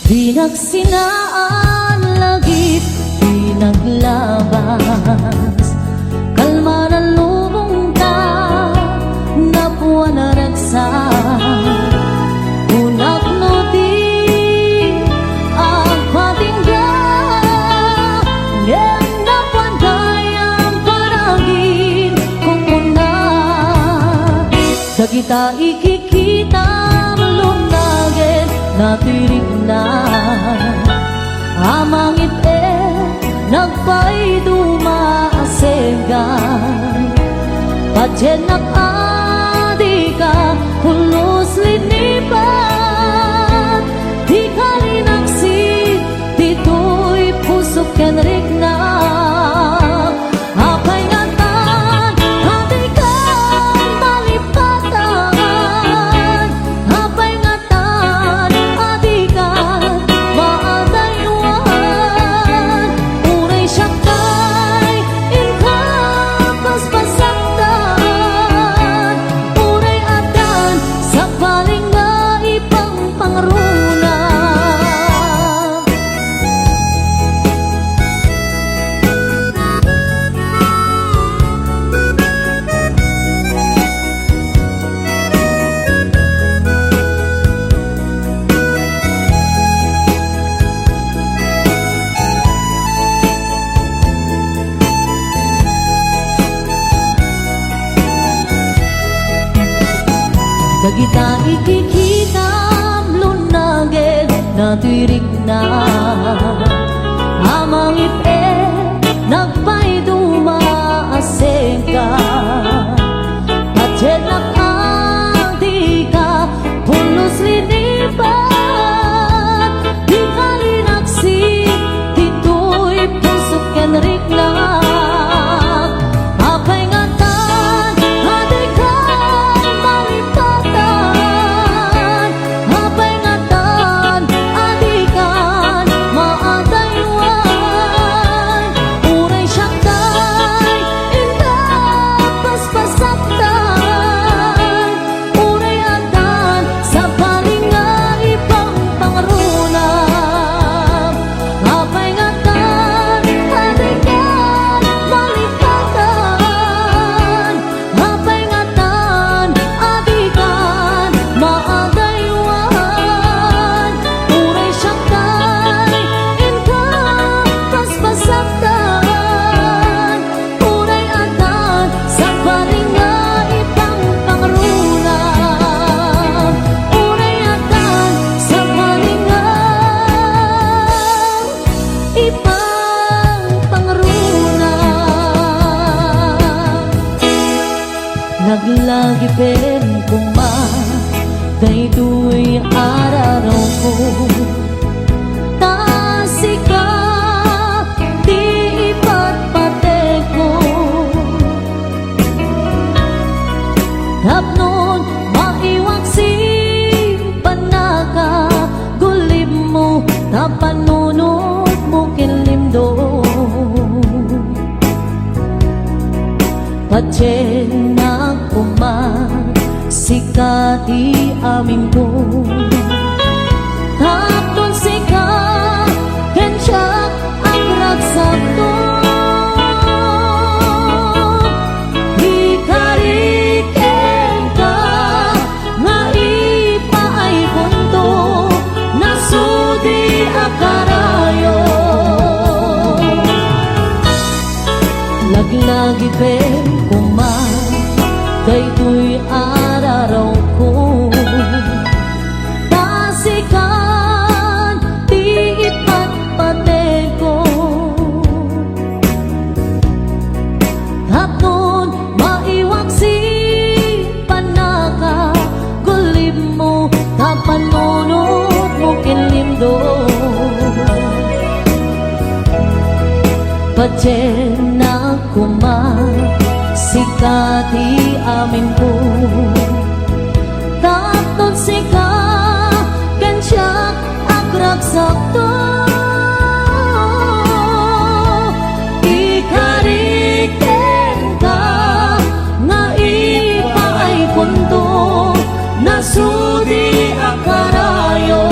Pinagsinaan lagip, pinaglabas, kalma na lubong ka, napuan na ragsak. Unak no di ang patingga, ngayon napuan kayang panagin kung una. Dagita ikikita lunagin natirig na amangit nagpay dumaasegan padyenak adi ka pulos linipan di kalinaksit dito'y pusok ken rigna apay ngatan adi ka malipatan apay ngatan adi ka maadaywan unay syakay inka paspasaktan unay adan sa paling nga ipang pangruna. Dagita ikikitam lunagin natirig na amangit nagpay dumaaseng ka padyenak adi ka pulos linipan di kalinaksit dito'y pusok ken rigna apay ngatan adi ka malipatan apay ngatan adi kan maadaywan unay syakay inka paspasaktan unay adan sa paling nga ipang pangruna apay ngatan adi kan malipatan apay ngatan adi kan maadaywan unay syakay inka paspasaktan unay adan sa paling nga ipang pangruna unay adan sa paling nga ipang pangruna. Naglagi pen kuma daytoy araraw ko tasika di ipatpate ko tapnon maiwag si panaka gulim mo tapanunod mo kinlimdo padyen na sikati amin ko tapnon sika kenyak ang ragsak to ikariken ka nga ipaay punto nasudi akarayo laglagi pen kuman daytoy araraw ko tasikan di ipatpate ko hapon maiwag si panaka gulim mo tapanunod mo kinlimdo padyen na kuman sikati amin ko tapnon sika kenyak ang ragsak to ikariken ka nga ipaay punto nasudi akarayo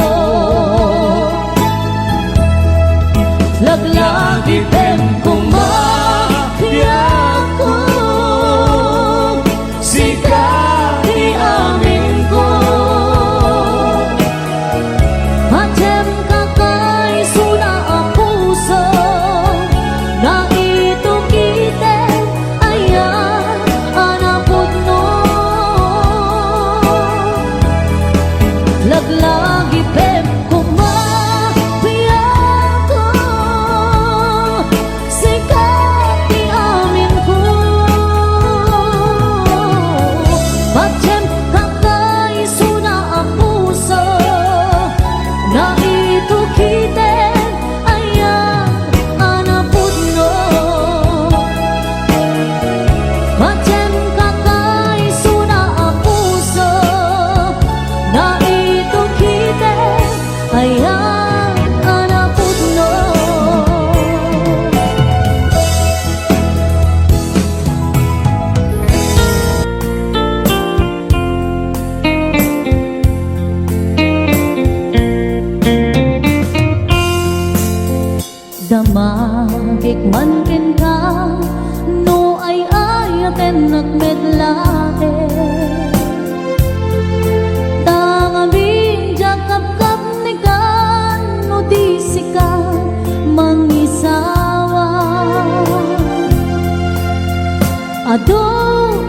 nagmedlae. Tangamin jakap-kap ni kan no di sika mangisawa. Ado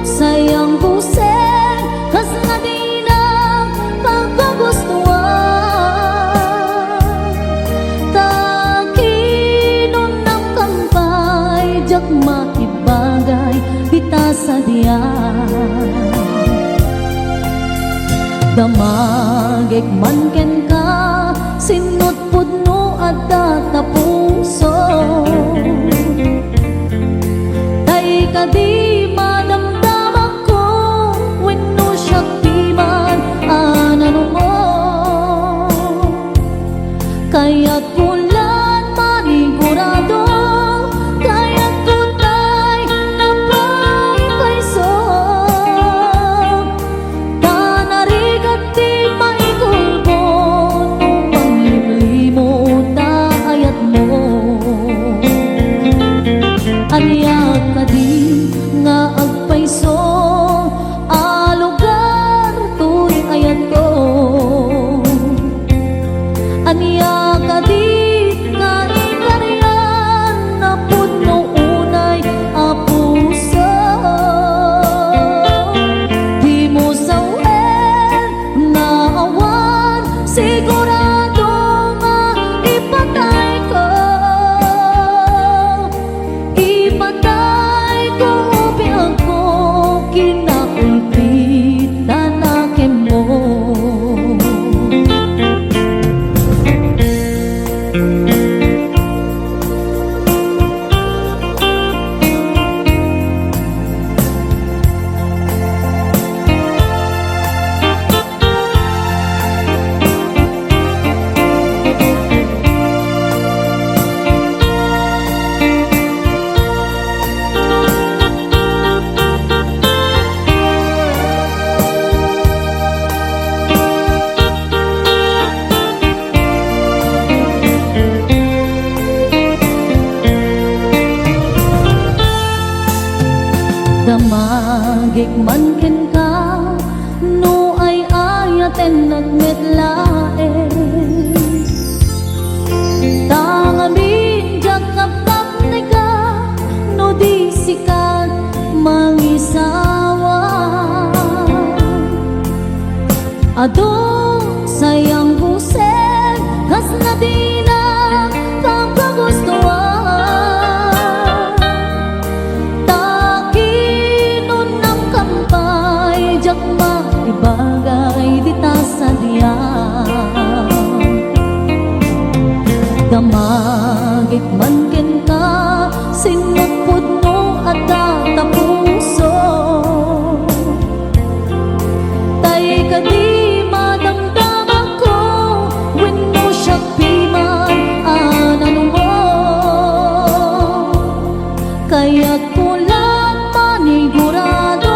sayang puseng kas na di na pagkagustuhan. Takinon ng kampay jak makibagay kita sa diyan. Damagek man ken ka sinot pudno at tatapuso. Tay ka di madamdaman ko wenno siya piman anano mo. Kaya't kulan manigurado kaya't tunay na pagpaiso. Tanarigat di maikulbo nung panglimlimot na ayat mo. Aniyak ka di nga agpaiso alugar tuy ayat ko. Aniyak ka di nga ikaryan na pudno unay apuso. Di mo sawen na awan sigurado nga ipatay ko. Ipatay ko biang ko kinakulpit tanakin mo. Damagik man ken ka no ay ayaten nagmedlae. Tangamin jakap-kap ni ka no di sikat mangisawa. Ado sayang puseng kas na di na pagkagustuhan. Jak maibagay dita sa diyan. Damagit man ken ka sinot pudno at tatapuso. Tay ka di madamdaman ko wenno siya piman anano mo. Kaya't kulang manigurado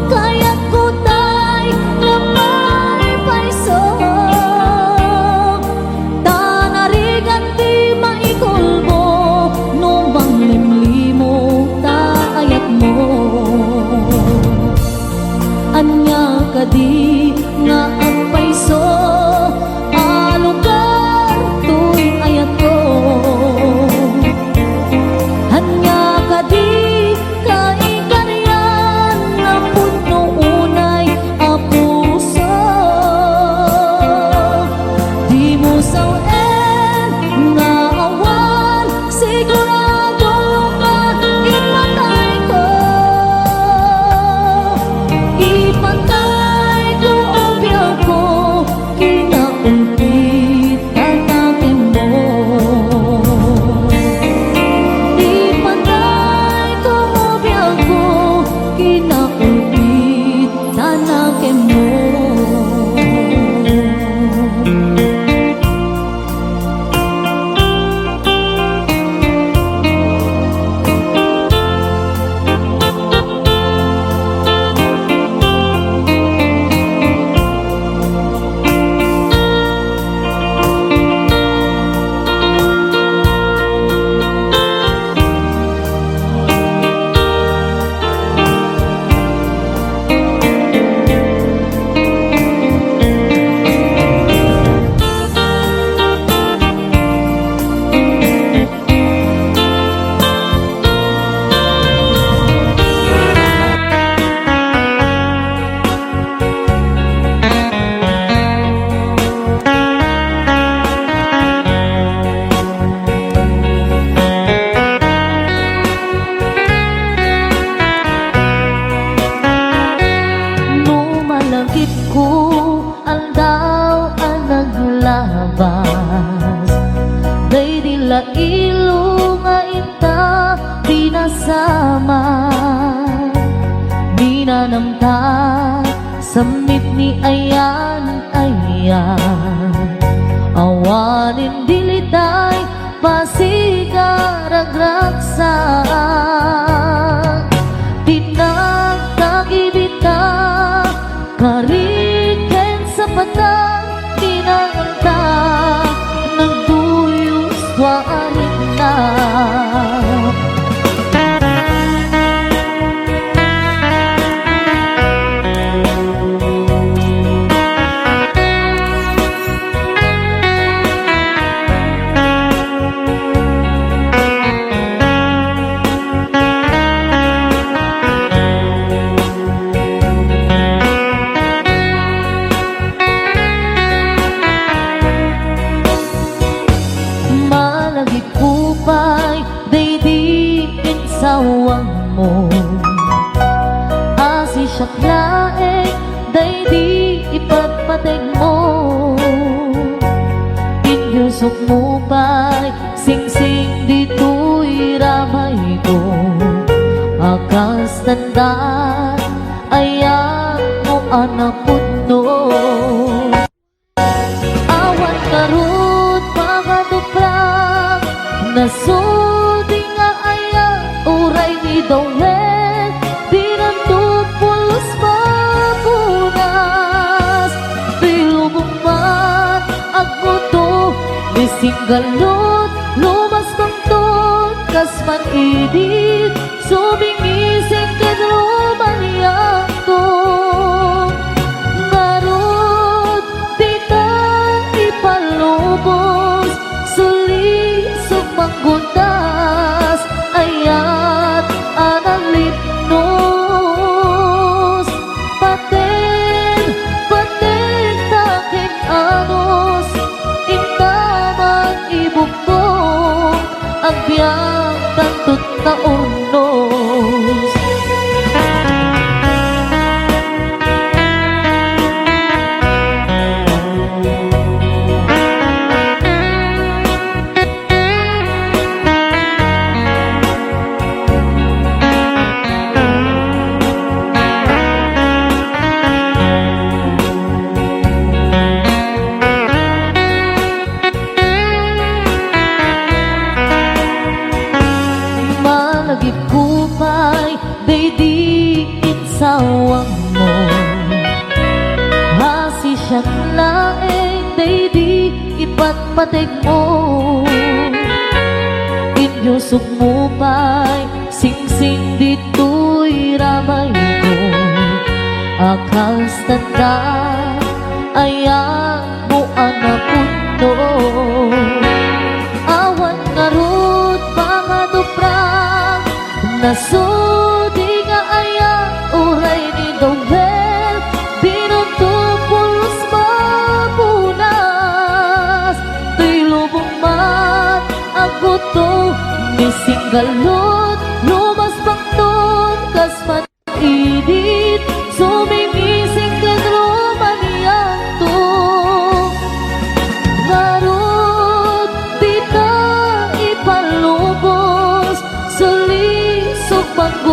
kaya't kutay na maipaiso. Tanarigan di maikulbo no manglimlimo ta ayat mo. Anya ka di nga agpaiso alugar tuy ayat ko. Anya ka di kaikaryan na pudno unay apuso. Di mo sawen nga awan sigurado nga ipatay ko. Ipatay ko o biyak ko Pinanamta samit ni ayan awanin diliday pasigaragraksa tinagtagibita kariken sa patang pinanamta nagduyos warin na. Sawang mo asi siya laeng day di ipagpateg mo inyusok mo pa'y sing-sing dito'y ramay ko akas tanda ayan mo anak puno awan karut mga duprang nasudi nga ayan uray ni dawet dinanto pulos mapunas bilubong man agmuto bisinggalot lumas pangtot kasman idit subingising kadruman yakto ngarot tita ipalubos suli sumanggundas ayat analipnos paten taking anos intamang ibukong agbyang tantut na unos. Kupay day di insawang mo hasi siyang laeng day di ipatpateg mo inyusok mo pa'y sing-sing dito'y ramay ko akas tanda ayan mo anak puno awan ngarut mga duprang nasudi nga ayan uray ni dawet dinunto pulos mapunas tuy lubong mat agbuto misinggalot lumas pangton kasman idit sumimising kadruman yanto ngarot tita ipalubos suli pag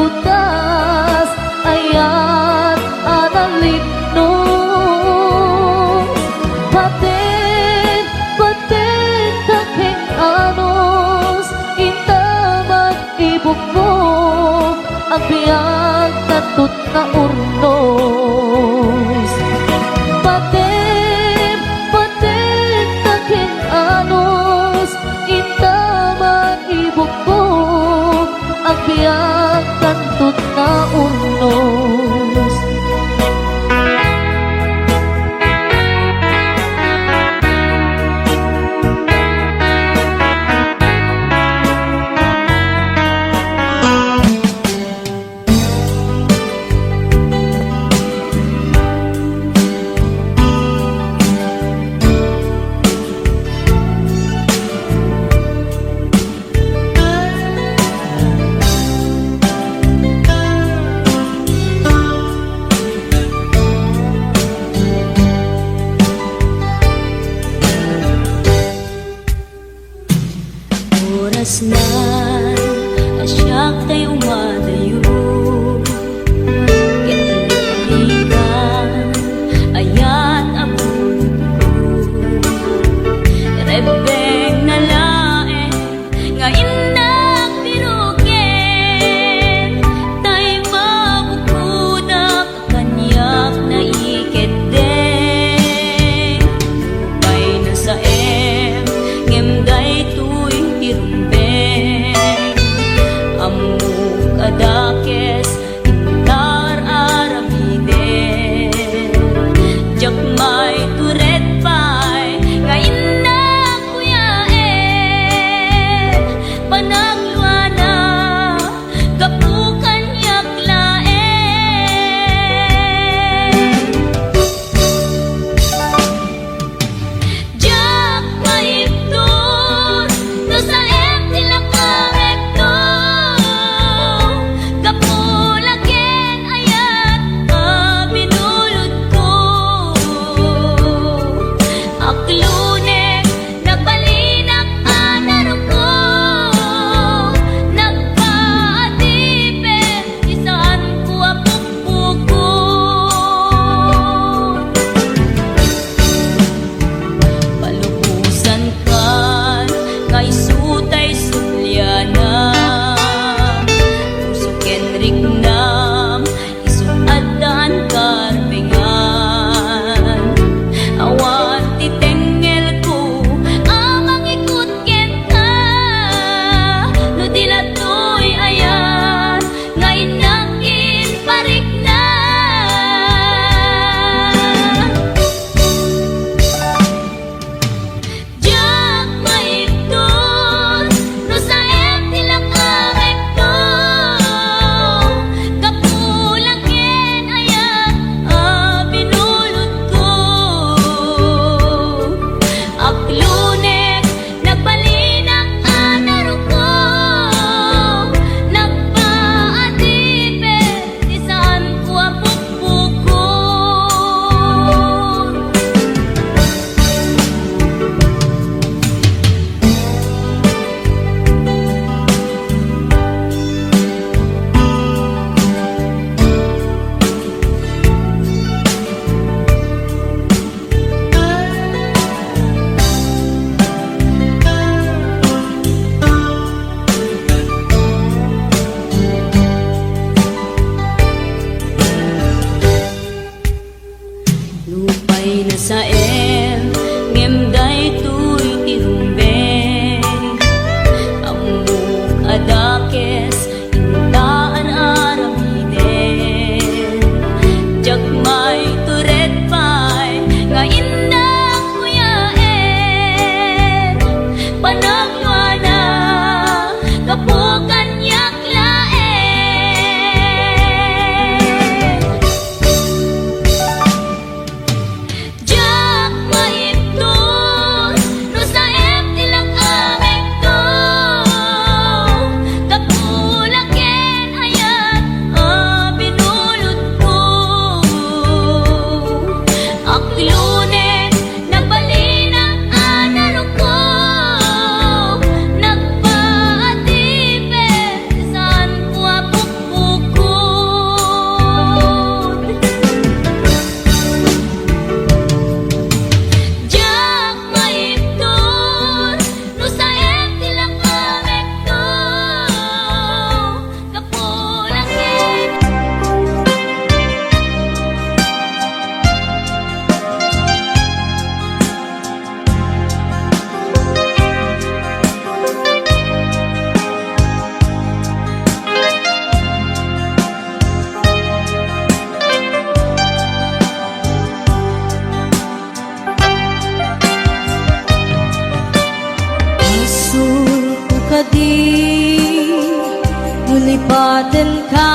baten ka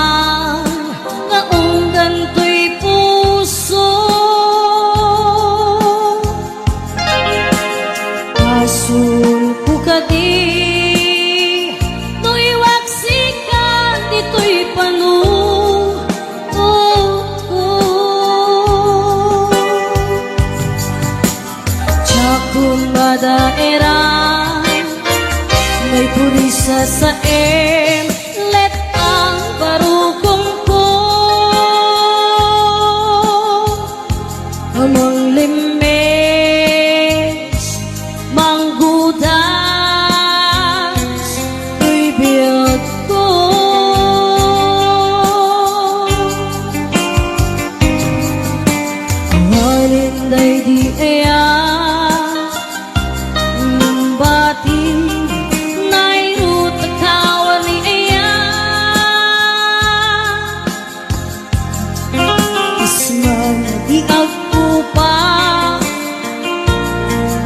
nga unggan to'y puso. Asul ko ka di to'y waksikan di to'y panu. Kung madaera may purisa sa let ang barukong ko amang limes manggudas to'y biyag ko halinday di aya di agpupa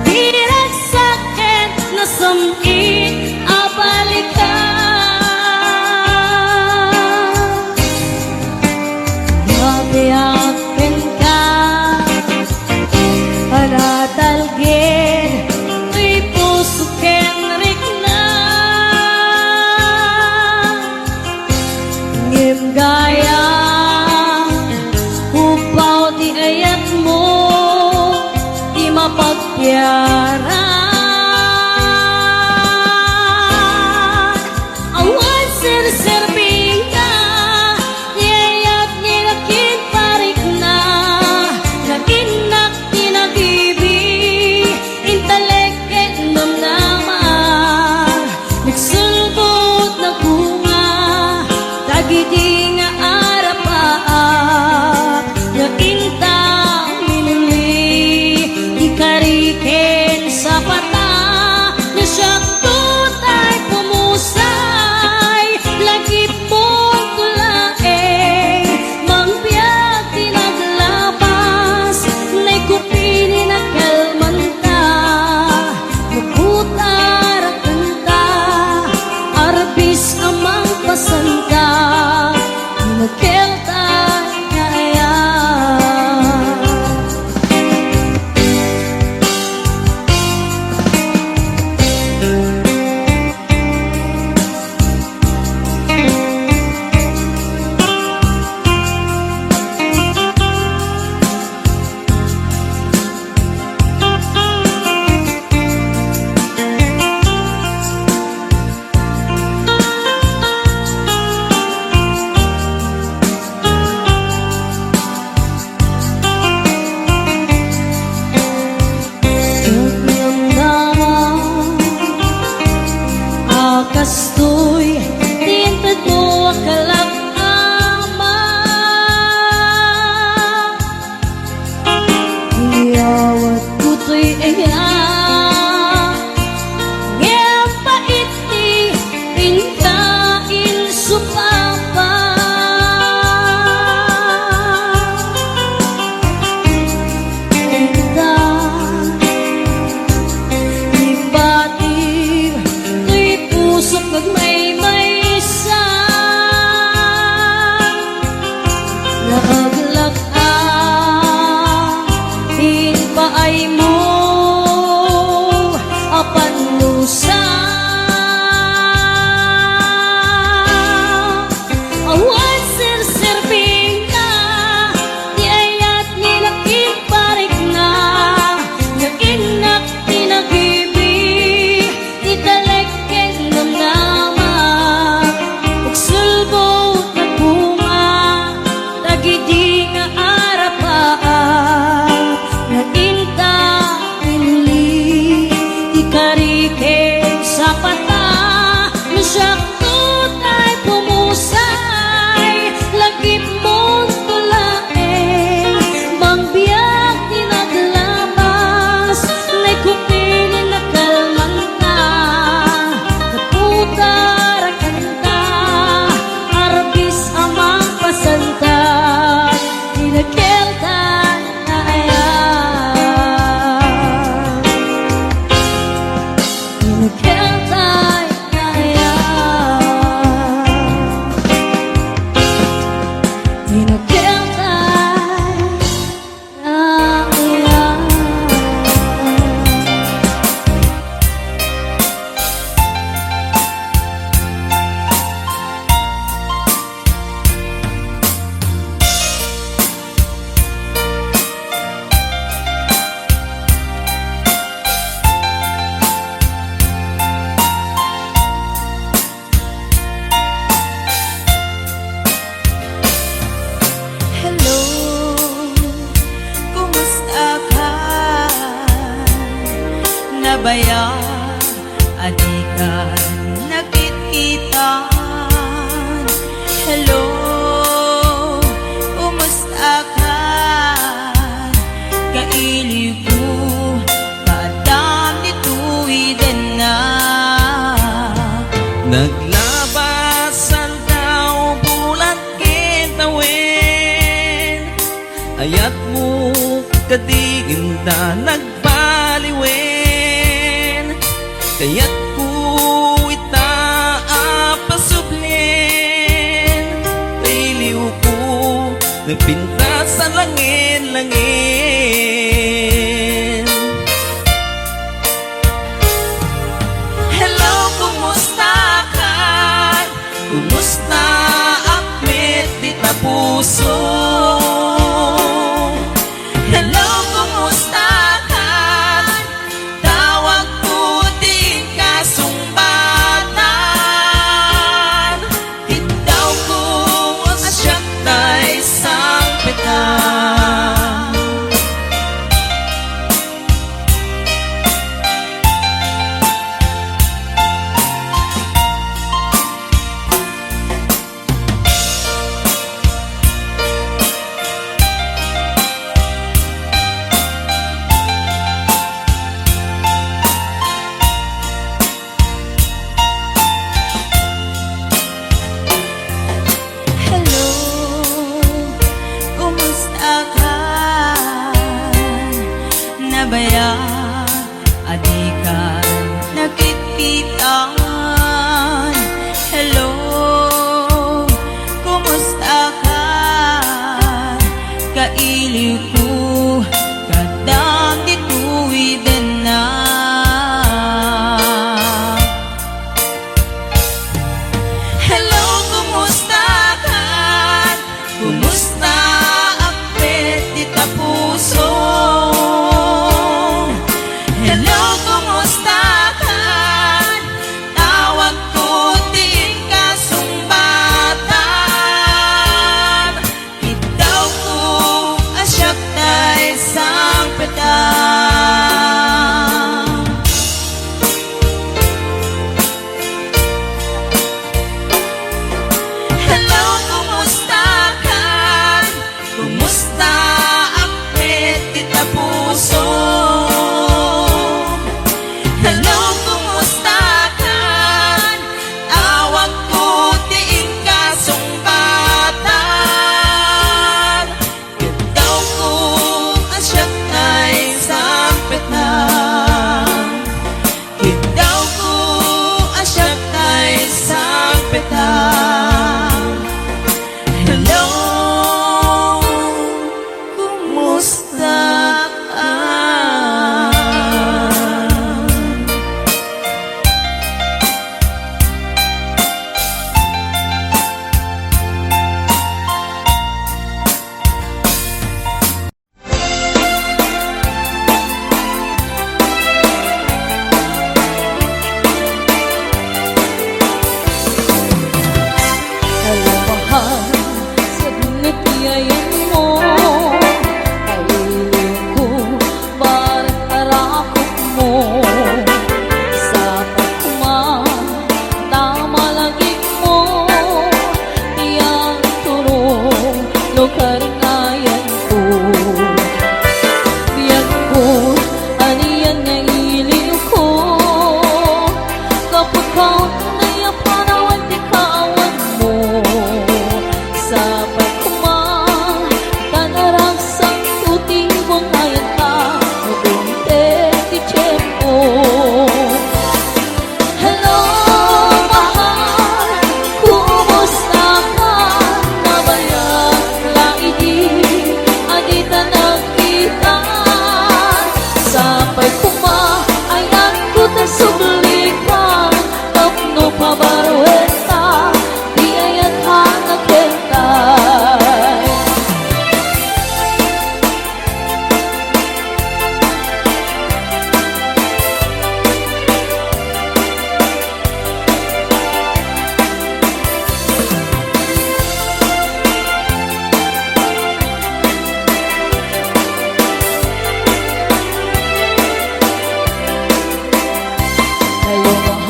direk sakit na samit abalikan yabiyakin ka panatalgin to'y puso kenrik na ngim gaya di ayat mo di mapagyaran awan sir-serving ka di ayat nilakin parik na naginak tinagibig inteleket ng naman nagsulbot na bunga tagidi nga arapaak intang minuli ikariken sa pata na siyakto tay pumusay lagi pong tulae mangbiyak tinaglapas na'y kupini na kalmanta maputar ang kanta arbis amang pasanta nagkelta kastoy tintad mo akalak ama iyawat ko to'y iya ngayang paiti pinkain supapa pinta ibatib pusok nagmay-maysa naaglag-ang hinpaay mo apan lusa awan sir-serving na di ayat nilaking parik na naginak tinagibig italek sulbot na bunga tagidi bayag, adi ka nakikita. Hello, kumusta ka? Kailiw ko, kadam nituwiden na. Naglabasan daw bulat kitawin, ayat mo kadiginda nagbaliwen, kaya't ko itaapasublin, kailiw ko nagpinta sa langin-langin. Hello, kumusta ka? Kumusta akmet di ta puso? Hello, kumusta ka? Tawag ko di ka sumbatan. Titaw ko asyak tay sang petan. Hello, kumusta ka? Nabayag, adi ka nakikita. Hello, kumusta ka? Kailiw ko, kadam dituwiden na. Hello, kumusta ka? Kumusta akmet di ta puso? Hello, kumusta ka? Tawag ko di ka sumbatan. Itaw ko asyak tay sang petan. Hello, kumusta ka? Kumusta akmet di ta puso? Hello, kumusta ka? Tawag ko di ka sumbatan. Itaw ko asyak tay sa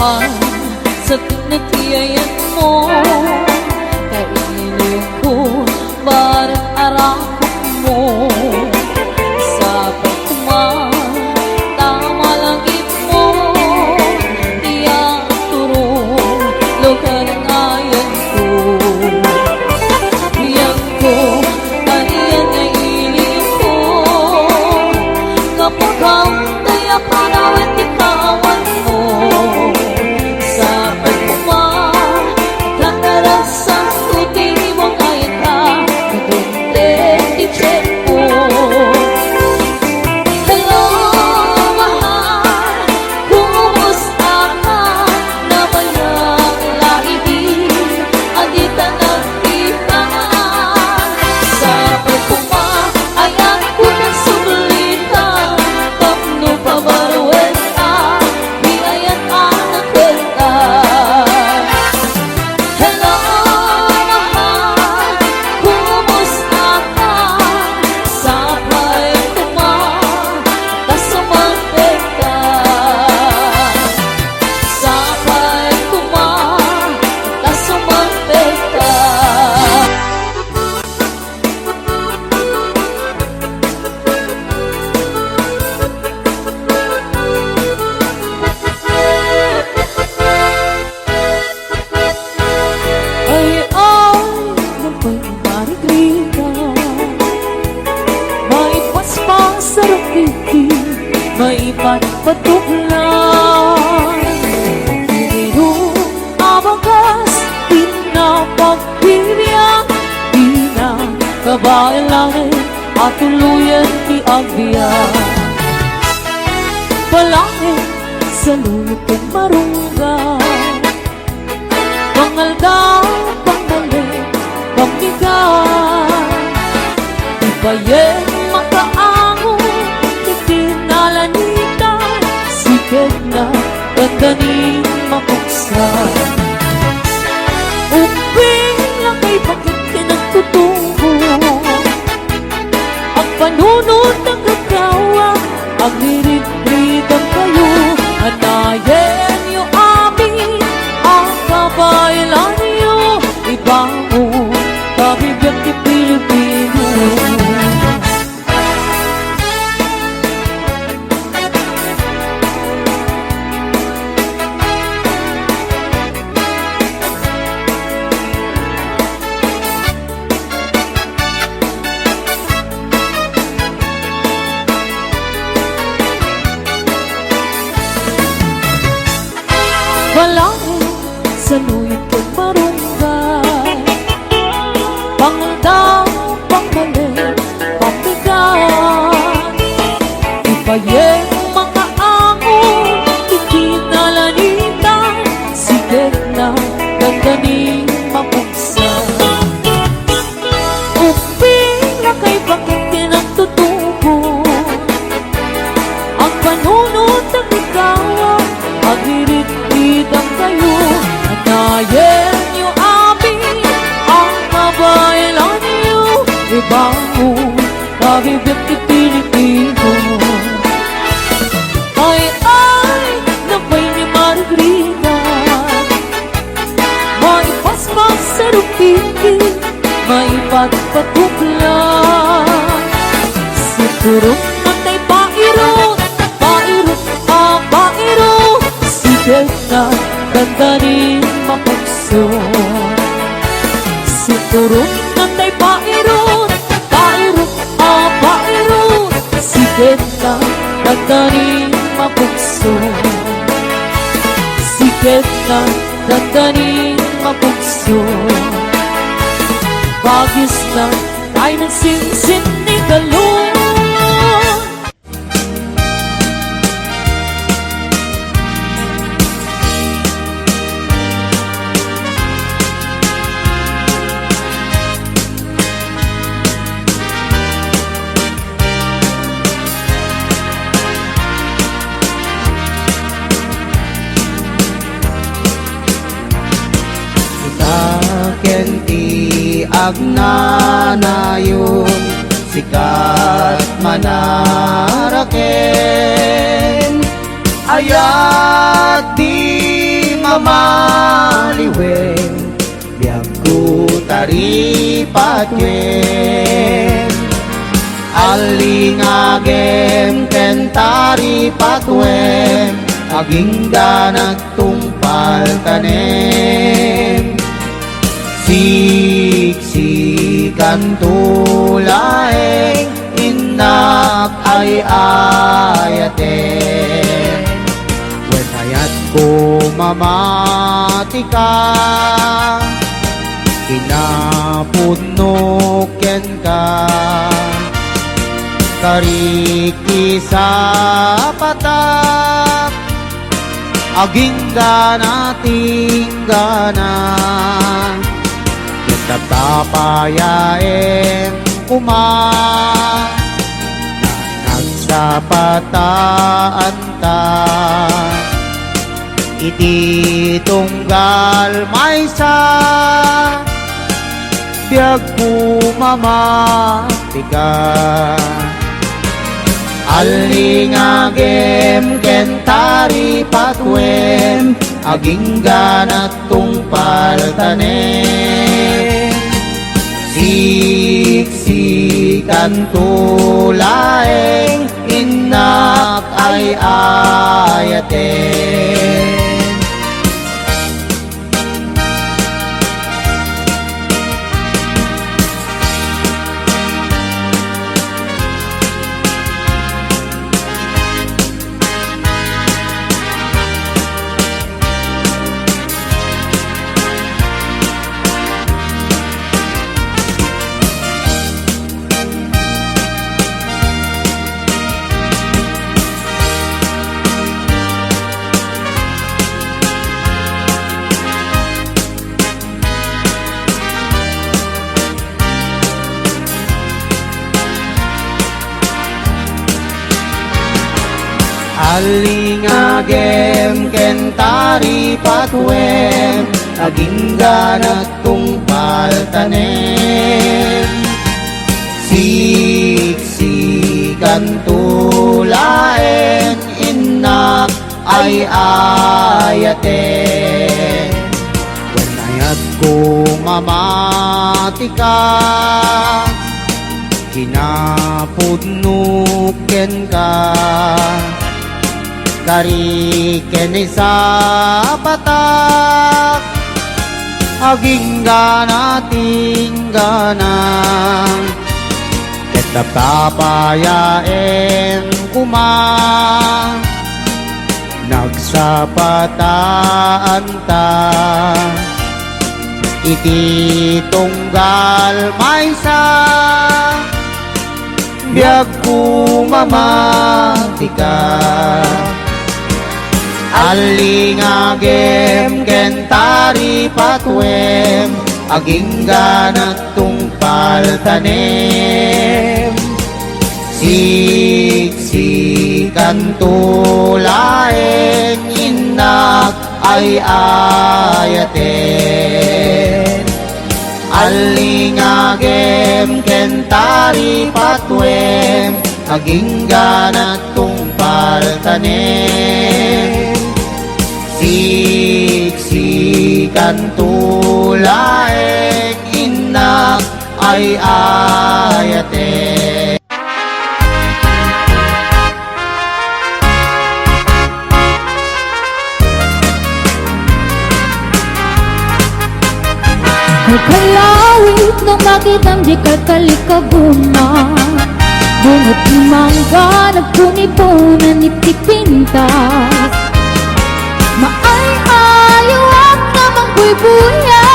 mahal sa tinatiyayan mo. Kainin ko barang arakot mo. Sa pagkumatama langit mo, tiyak turong lugar ng ayan ko. Iyan ko, kaniyan ay iling ko. Kapag ang taya panawin ikawan mo. Sa pagkumatang tuti mong ayan ka, katunte i-check mo. Hello, mahal, kumusta ka? Nabayang laibig, andita nagkita. Sa pagkumaayang ko ng sulitan, tapno pabaruin ka, di ayan anak kwenta. Hello, mahal, kumusta ka? Sa pagkumatasumang peka. Sa pagkumatasumang peka. Ay, napay marigrita, may paspas sa rakiti, may patpatuklan. Piniro abagas, pinapagpiliang, pinakabailangin, at tuluyan ni Agbiyan. Palangin sa luyot kong marunggay, pangaldaw, panggaling, pamigay. Ibayeng makaango, itinalanika, sikit na gandaning mapuksan. Uping lang kay bakit kinagtutubo, ang panunod ng gagawa, ang hirit-ritang kayo, anayen niyo amin, ang kabailan niyo, ibangon, kabibiyag ni Pilipino. Balangin sa luyot kong marunggay, pangaldaw, panggaling, pamigay. Ibayeng mga angon, itinalanitan, sikit na gandaning mapuksan. Uping na kay bakit kinagtutubo, ang panunod ng ikaw, ang hirit-ritang kayo, anayen niyo amin, ang kabailan niyo, ibangon, kabibiyag ni Pilipino. Ay, napay ni Margarita, may paspas sa rupiti, may patpatuklan. Sigurong natay pairot, pairot, pairot, sikit na gandaning mapukson. Sigurong natay pairot, pairot, pairot, sikit na gandaning mapukson. Sikit na gandaning mapukson. Bagis na tayo ng sinsin ni Galon. Kenti agnanayon sikat manaraken ayat di mamaliweng biag ku tari patuen alingagem ken tari patuen aging danag tungpal tanem siksikan tulaeng inak ay ayaten wen hayat ko mamati ka kinapunuken ka kariki sa patak aging ganating gana kita tapayain kuma na nagsapataan ta iti tunggal maysa biag kumamati ka alingagem ken tari patwen aging ganat tungpal tanem siksikan tulaeng inak ay ayaten alingagem ken tari patwen aging ganat tungpal tanem siksikan tulaen inak ay ayaten wen ayat ko mamati ka kinapudnuken ka kariken sa patak aging ganating gana ketap tapayaen kuma nagsapataan ta iti tunggal maysa biag kumamati ka alingagem ken tari patwen aging ganat tungpal tanem siksikan tulaeng inak ay ayaten alingagem ken tari patwen aging ganat tungpal tanem siksikan tulaeng inak ay ayaten Kalawit nung makitang di kalikabuna bunot ni mangga nagpunipunan itipintas maay-ayaw at namang buy-buya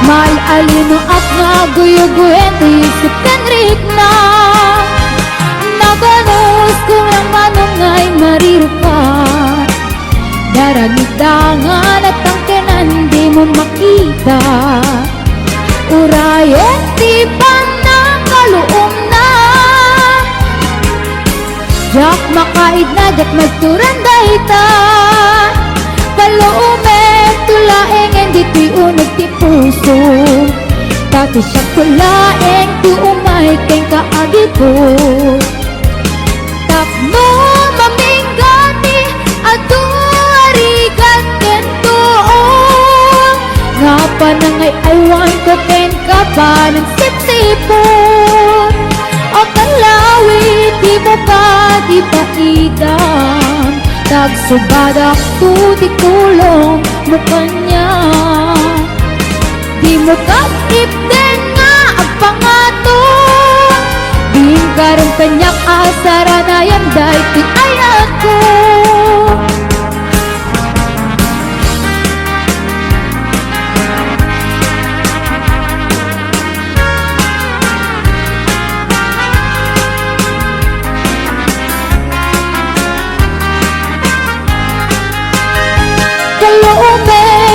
mal-alino at naguyo-guyen isip kanrik na naganos kung ang manong ay marirupan daragitangan at ang kenan di mo makita urayan di pa nakaluong na jak makaid na jak magturan dahita kaluumet tulaeng hindi ti unog ti puso pati siya tulaeng ti umay keng kaagito tapno maminggati at tuarigan kento nang ay aywan ko ken ka ng sip-sipon o kalawit di mo pa di paidam tagsubadak tu di tulong mo kanya di mo kagipden nga ang pangato din karong kanyak asara na yan dahil ay ako.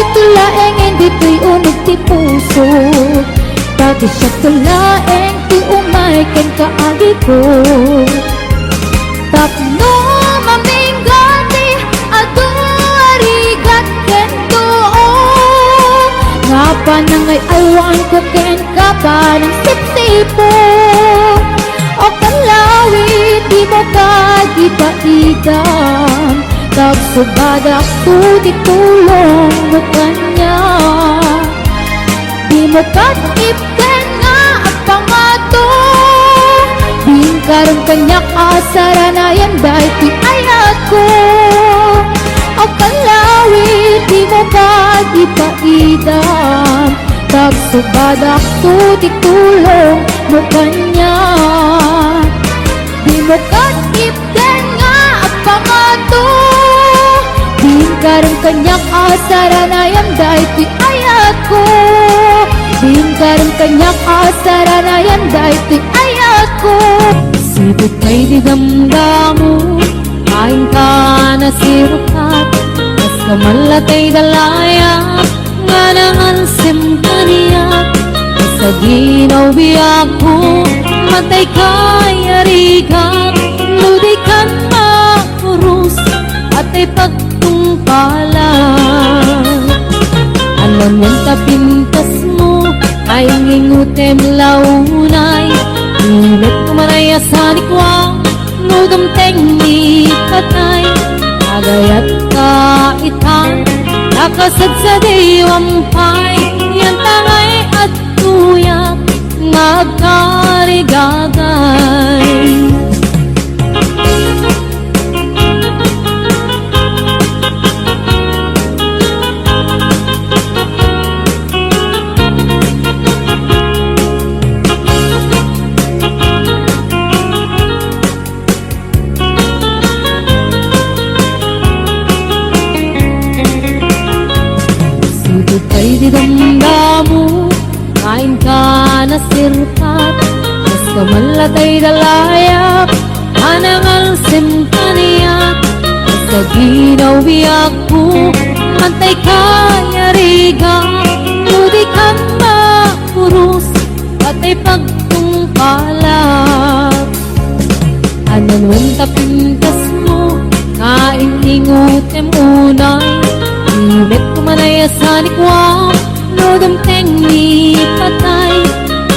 Tulaeng dito'y unog ti puso Pati siya tulaeng ti umay ken kaagi ko Tapno mamingati adu arigat ken tuo Nga pa nangay aywan ko ken kapa ng sip-sipo O kalawit di mo kagiba-idam Tagsubadak tu di tulong mo kanya Di mo katipten nga at pangato Din karong kanyak asara na yan dahil ti ay ako O kalawit di mo kagipaidam Tagsubadak tu di tulong mo kanya Di mo katipten nga at pangato Din karong kanyak asara na yan dahil ti ay ako Din karong kanyak asara na yan dahil ti ay ako Sipit kay di damdamu Kain ka na sirukat Mas kamalatay dalaya Nga nangansim kaniyak Sa ginaw biyak ko Matay kay arigat Luday kan makurus At ay pagtungpalan Alam yan tapintas mo Ay ngingutem launay Ngunit kumanay asanikwang Nudamteng ni patay Agayat kaitan Nakasad sa diwampay Yan tangay at tuyak Magkarigagay Kay di damdamu Kain ka na sirpat Mas kamalatay dalayak Anangal simkaniyak Sa ginaw biyak ko Mantay kaya riga Ludi kan makurus Patay pagtungkalak Ananwan tapintas mo Kain ingutem unay Ngunit kumanay asanikwang Nudamteng ni patay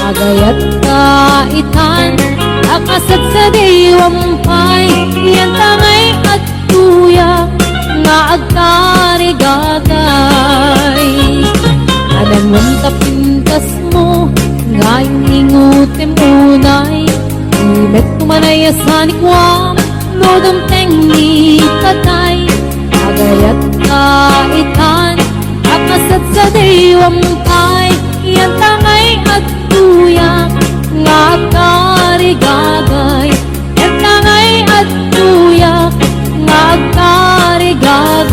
Agayat kaitan Nakasad sa diwampay Yan tangay at tuyak Nga agkarigagay Adangan tapintas mo Ngayong ingutem unay Ngunit kumanay asanikwang Nudamteng ni patay Agayat kaitan Nakasad sa diwampay Yan tangay at tuyak Nga karigagay Yan tangay at tuyak Nga karigagay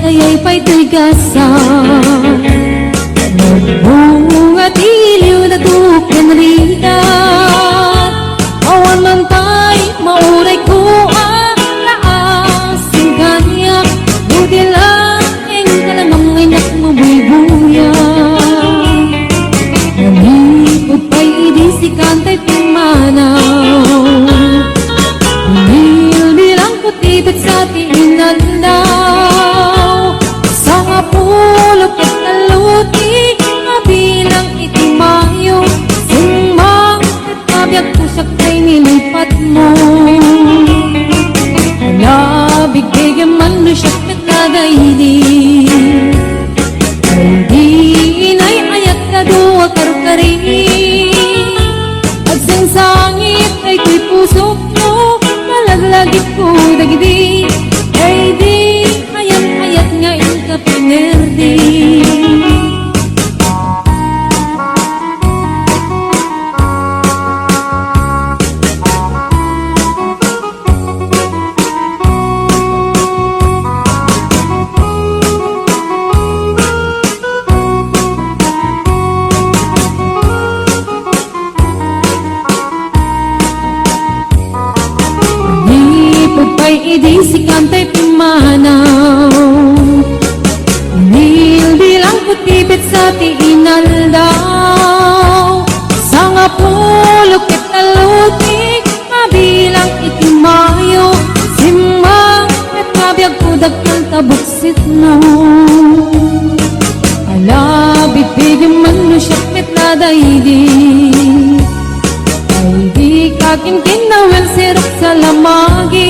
Ayay pa'y tigasan Nagbunga tiliw na duken rida Awan man tay mauray ko ang laan Di inay ayat na duwa karkari At sang sangit ay ko'y pusok mo Malaglagit ko dagidi Ay di ayat nga ka pinerdi Idi si kantay pimanaw Nilbilang kutibit sa tiinaldaw Sanga pulok italutik Mabilang itimayo Simbang at kabiyag kudag ng tabuksit na Alabit bigyan man no siyak mitladay di Ay di kaking kinawel sirok sa lamagi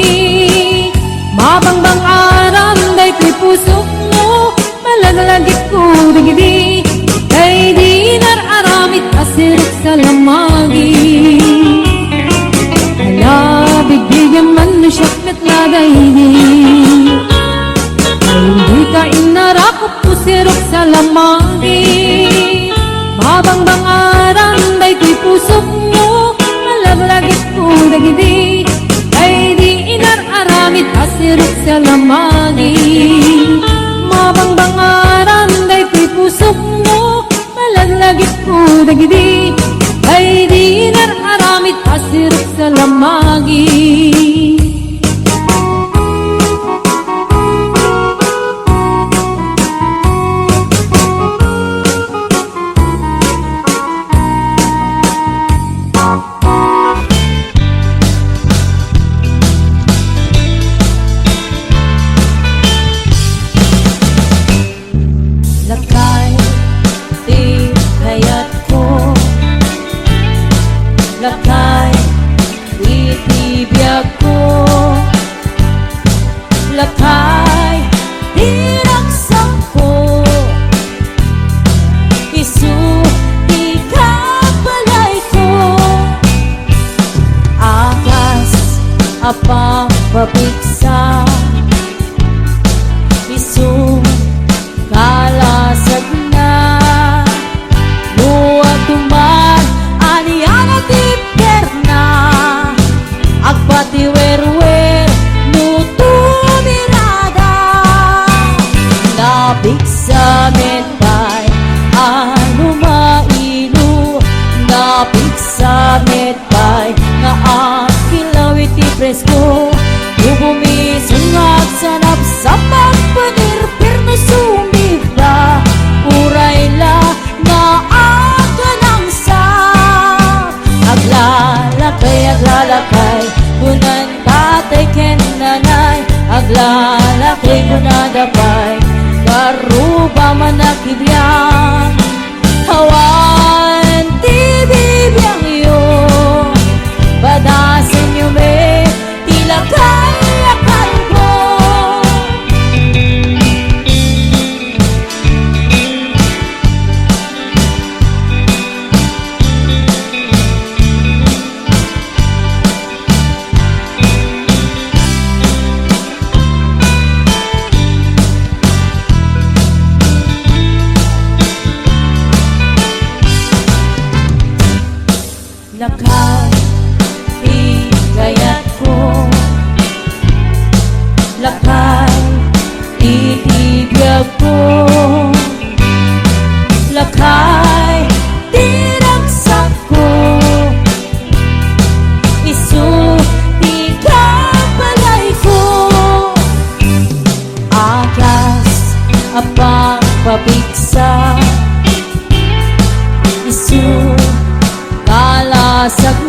Mabangbang aram day ko'y pusok mo Malaglagit ko digidi Kay di nararamit asirok sa lamagi Hala bigyan man no siyak metladay di Kay di ka inarakot ko sirok sa lamagi Mabangbang aram day ko'y pusok mo Malaglagit ko digidi Kay di inararamit asirok sa lamagi Mabangbangaran day ko'y pusok mo Malaglagit ko dagidi Kay di inararamit asirok sa lamagi Lakay, di kayat ko Lakay, di tibiyag ko Lakay, di raksak ko Isu, di kabalay ko Akas, apang pabigsa Isu, kalasag na Luwag duman Aniyana tipper na Agpatiwer-wer Nuto mirada Nabig sa medbay Ano mainu Nabig sa medbay Nga akilaw iti presko Bubumisungag sanap sa pagpanirpir na sumibla Urayla nga aga ng sa Aglalakay Kunan tatay ken nanay Aglalakay kunadapay Karuba manakibiyang Hawan ti bibiyang iyo Badasin niyo me Tilakay akal ko Lakay, igayat ko Lakay, itibiyag ko Lakay, tinagsak ko Isu, di kabalay ko Akas, apang pabigsa Isu, kalasag